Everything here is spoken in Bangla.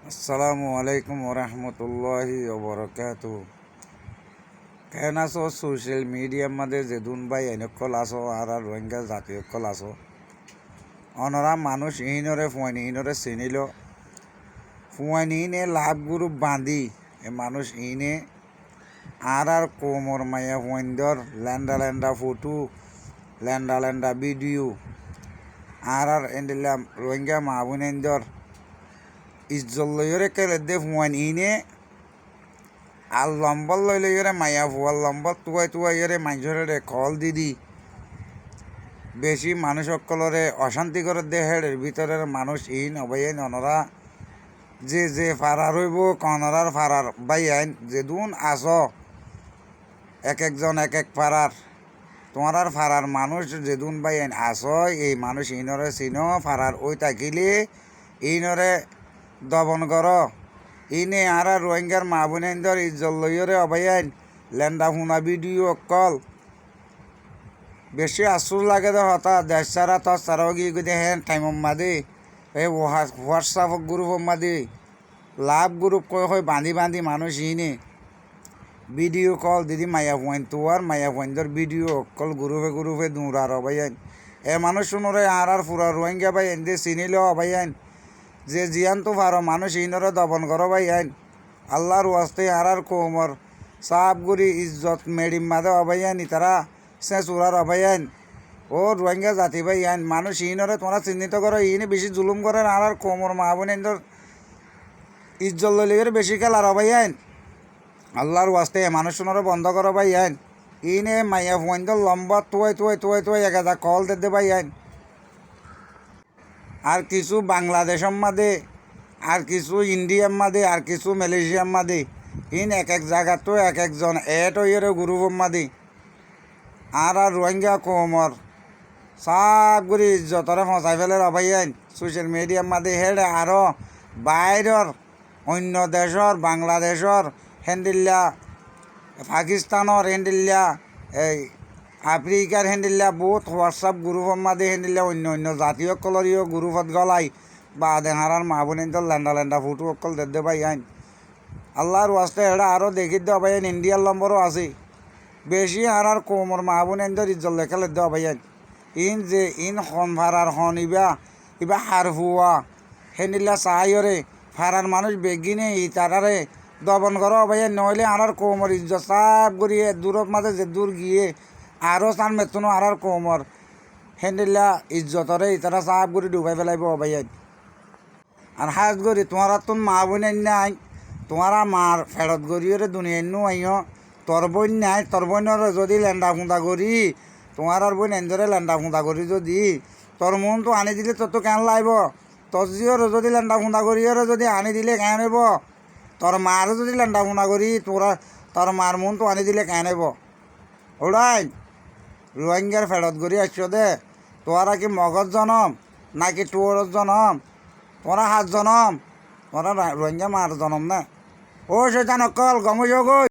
আসসালামু আলাইকুম ওরহমতুল্লাহি ওবরকাতু। কেন আছো সোশ্যাল মিডিয়ার মধ্যে যেদুন ভাই এনেকল আসো আর রোহিঙ্গা জাতীয়কল আসো অনরা মানুষ ইনরে ফুয়ানি ইনরে চিনিল ফুয়ানি ইনে লাভ গ্রুপ বাঁধি এ মানুষ ইনে আর কোমর মায়া ফুয়াইন্দর ল্যান্ডা ল্যান্ডা ফটো ল্যান্ডা ল্যান্ডা ভিডিও আর এন্ডিলাম রোহিঙ্গা মাহবুনেন্দর ইজ্জত লইরে কেলে দে ফুয়ান ইনে আর লম্বর লই লইরে মায়া ফুয়ার লম্বর তুয়াই তুয়াই ইরে মানুষরে কল দিদি বেশি মানুষ সকলরে অশান্তি করে দে হেডের ভিতরের মানুষ ইন অবাইন অনরা যে ফারার হইব কনরার ফারার বাই আইন যেদুন আস এক একজন এক এক ফারার তোমার ফারার মানুষ যেদুন বাই আইন আস এই মানুষ ইনরে চিন ফারার ওই তাকিলে ইনরে দমন কর ইনে আর রোহিঙ্গার মা বোনেন্দর ইজ্জত লইরে অবাইন লেন্দা হুনা ভিডিও কল বেশি আশ্চর্য লাগে দে হতা দেশ সারা তস সারাও গিয়ে গিয়ে হ্যাঁ টাইম মাদি এই হোয়াটসঅ্যাপ গ্রুপ মাদি লাভ গ্রুপ কয় হয় বাঁধি বাঁধি মানুষ ইনে ভিডিও কল দিদি মায়া পয়েন তোয়ার মায়া পয়েন্টর ভিডিও কল গ্রুপে গ্রুপে দৌড়ার অবাইন এ মানুষ শুনোরে আর পুরা রোহিঙ্গা ভাই এনে চিনিল অবাইন যে জিয়ান তো পারো মানুষ ইনরে দমন করো ভাই আইন আল্লাহর ওয়াস্তে আর কোমর সাপ গুড়ি ইজ্জত মেডিম মাদে অবাইয়ানি তারা সে চূড়ার অবাইয়ান ও রোহিঙ্গা জাতি ভাই আইন মানুষ ইনরে তোমরা চিহ্নিত করো ইনি বেশি জুলুম করে আর কোমর মাহবুনেন্দর ইজ্জত লইলে বেশি খেলার অবাইয়ান আল্লাহর ওয়াস্তে মানুষ শুনরে বন্ধ করো ভাই আইন ইনে মাইয়া ফুয়াইন্দর লম্বা তুয়াই এক হাজার কল দে ভাই আইন আর কিছু বাংলাদেশের মাঝে আর কিছু ইন্ডিয়ার মাঝে আর কিছু মালয়েশিয়ার মাঝে ইন এক এক জায়গা তো এক একজন এট ইয়ের গ্রুপের মাঝে আর রোহিঙ্গা কোমর সবগুলি ইজ্জতরে ফসাই ফেলে রবাইন সোশ্যাল মিডিয়ার মাঝে হেডে আরও বাইরের অন্য দেশর বাংলাদেশর হেন্ডিল্লা পাকিস্তানের হেন্ডিল্লা এই আফ্রিকার হেন্ডিল্লা বহুত হোয়াটসঅ্যাপ গ্রুপের মাঝে হেন্ডিল্লা অন্য অন্য জাতীয় কলরীয় গ্রুপত গলাই বা দেহারার মাহবুনেন্দর ল্যান্ডা ল্যান্ডা ফুটু অকল দে ভাই আইন আল্লাহর ওয়াস্তে এটা আরও দেখি দেওয়া ভাই আইন ইন্ডিয়ার নম্বরও আছে বেশি আর কোমর মাহবুনেন্দর ইজ্জত লেখালে দেওয়া ভাই আইন ইন যে ইন হন ভাড়ার হন ইবা হার হুয়া হেন্ডিল্লা চাইরে ফারার মানুষ বেগিনে ই তারারে দমন করো ভাই নইলে আর কোমর ইজ্জত সাপ গড়িয়ে দূরের মাঝে যে দূর গিয়ে আরও চান মেতুনো আর কোমর হেন্ডিল্লা ইজ্জতরে ইতারা সাপ গড়ি ডুবাই ফেলাইব ভাই আর হাজ গড়ি তোমার তো মা বোন নাই তোমার মার ফেরত গড়িয়ে দুনিয়া নো আইও তোর বোন নাই তোর বোনের যদি লেন্ডা ফুঁদা করি তোমার আর বোন এনজরে লেন্ডা ফুঁদা করি যদি তোর মন তো আনি দিলে তোর তো কেন লাইব তোর জিওর যদি লেন্ডা ফুঁদা করিয়ে যদি আনি দিলে কেন নেব তোর মার যদি লেন্ডা ফুঁদা করি তোর মার মন তো আনি দিলে কেন নেব ওরাই রোহিঙ্গার ফেরত গড়ি আসছো দে তোরা কি মগজ জনম নাকি টুয়র জনম তোরা হাত জনম তোরা রোহিঙ্গা মার জনম না ও সেটা নকল গমজ গই